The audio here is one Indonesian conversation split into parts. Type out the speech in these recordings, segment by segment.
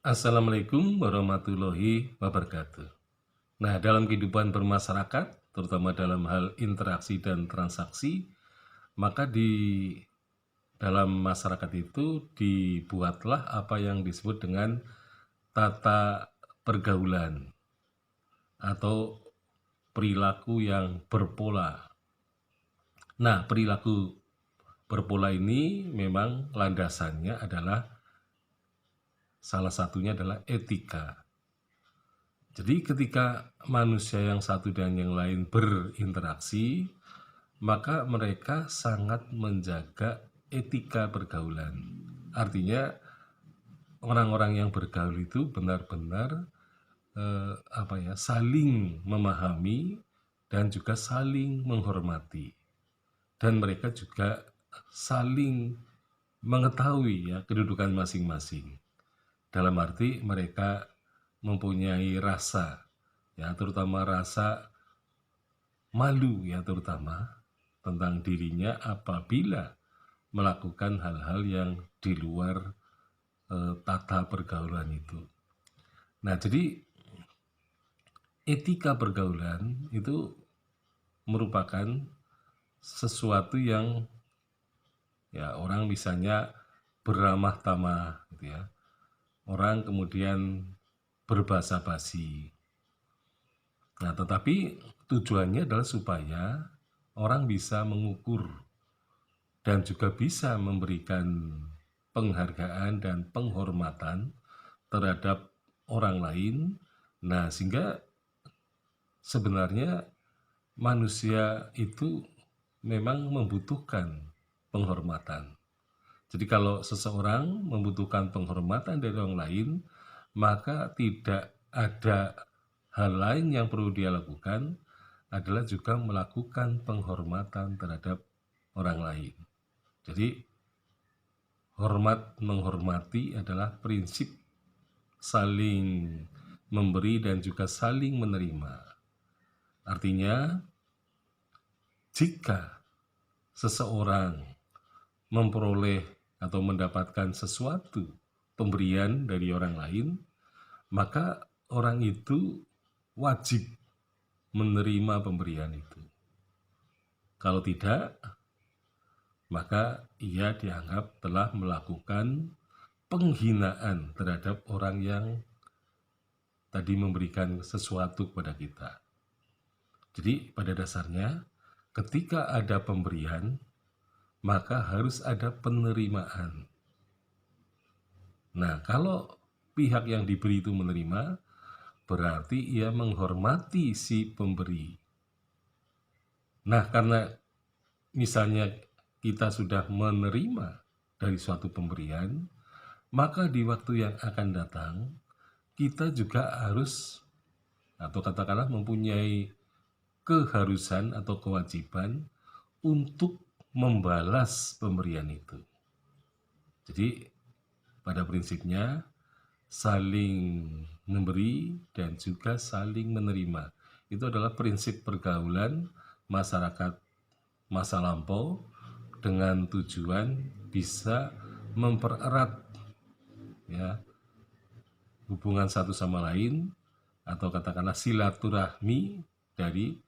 Assalamualaikum warahmatullahi wabarakatuh. Nah, dalam kehidupan bermasyarakat, terutama dalam hal interaksi dan transaksi, maka di dalam masyarakat itu dibuatlah apa yang disebut dengan tata pergaulan atau perilaku yang berpola. Nah, perilaku berpola ini memang landasannya adalah salah satunya adalah etika. Jadi ketika manusia yang satu dan yang lain berinteraksi, maka mereka sangat menjaga etika pergaulan. Artinya orang-orang yang bergaul itu benar-benar saling memahami dan juga saling menghormati. Dan mereka juga saling mengetahui ya kedudukan masing-masing. Dalam arti mereka mempunyai rasa, ya terutama rasa malu ya terutama tentang dirinya apabila melakukan hal-hal yang di luar tata pergaulan itu. Nah, jadi etika pergaulan itu merupakan sesuatu yang ya orang misalnya beramah tamah gitu ya. Orang kemudian berbahasa basi. Nah, tetapi tujuannya adalah supaya orang bisa mengukur dan juga bisa memberikan penghargaan dan penghormatan terhadap orang lain. Nah, sehingga sebenarnya manusia itu memang membutuhkan penghormatan. Jadi kalau seseorang membutuhkan penghormatan dari orang lain, maka tidak ada hal lain yang perlu dia lakukan adalah juga melakukan penghormatan terhadap orang lain. Jadi hormat menghormati adalah prinsip saling memberi dan juga saling menerima. Artinya jika seseorang memperoleh atau mendapatkan sesuatu pemberian dari orang lain, maka orang itu wajib menerima pemberian itu. Kalau tidak, maka ia dianggap telah melakukan penghinaan terhadap orang yang tadi memberikan sesuatu kepada kita. Jadi pada dasarnya ketika ada pemberian, maka harus ada penerimaan. Nah, kalau pihak yang diberi itu menerima, berarti ia menghormati si pemberi. Nah, karena misalnya kita sudah menerima dari suatu pemberian, maka di waktu yang akan datang, kita juga harus atau katakanlah mempunyai keharusan atau kewajiban untuk membalas pemberian itu. Jadi pada prinsipnya saling memberi dan juga saling menerima. Itu adalah prinsip pergaulan masyarakat masa lampau dengan tujuan bisa mempererat ya hubungan satu sama lain atau katakanlah silaturahmi dari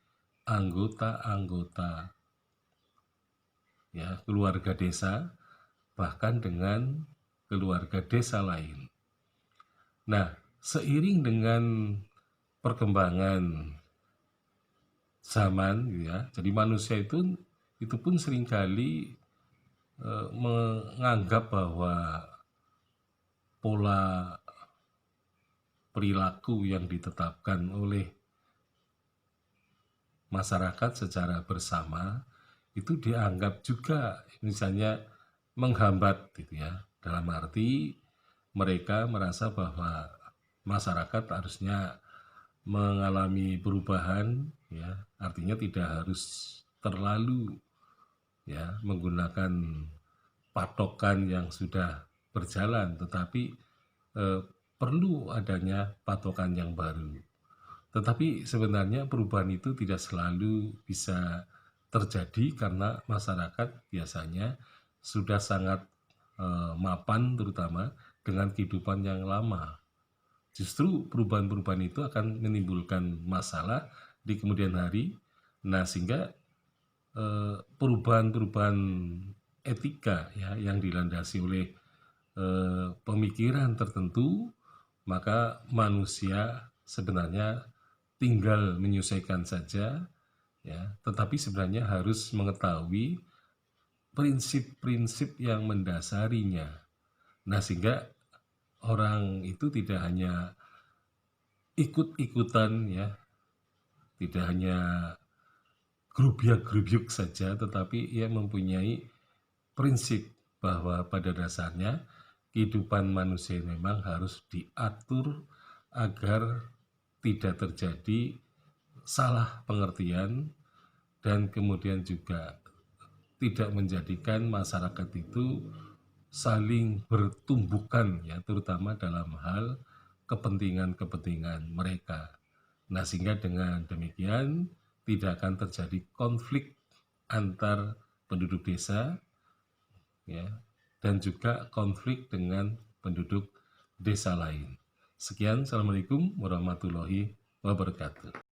anggota-anggota ya keluarga desa bahkan dengan keluarga desa lain. Nah, seiring dengan perkembangan zaman ya, jadi manusia itu pun seringkali menganggap bahwa pola perilaku yang ditetapkan oleh masyarakat secara bersama itu dianggap juga misalnya menghambat gitu ya. Dalam arti mereka merasa bahwa masyarakat harusnya mengalami perubahan ya, artinya tidak harus terlalu ya menggunakan patokan yang sudah berjalan, tetapi perlu adanya patokan yang baru. Tetapi sebenarnya perubahan itu tidak selalu bisa terjadi karena masyarakat biasanya sudah sangat mapan terutama dengan kehidupan yang lama. justru perubahan-perubahan itu akan menimbulkan masalah di kemudian hari. Nah, sehingga perubahan-perubahan etika ya yang dilandasi oleh pemikiran tertentu, maka manusia sebenarnya tinggal menyesuaikan saja ya, tetapi sebenarnya harus mengetahui prinsip-prinsip yang mendasarinya. Nah, sehingga orang itu tidak hanya ikut-ikutan ya, tidak hanya gerubiak-gerubiuk saja, tetapi ia mempunyai prinsip bahwa pada dasarnya kehidupan manusia memang harus diatur agar tidak terjadi salah pengertian dan kemudian juga tidak menjadikan masyarakat itu saling bertumbukan ya, terutama dalam hal kepentingan-kepentingan mereka. Nah, sehingga dengan demikian tidak akan terjadi konflik antar penduduk desa ya, dan juga konflik dengan penduduk desa lain. Sekian, Assalamualaikum warahmatullahi wabarakatuh.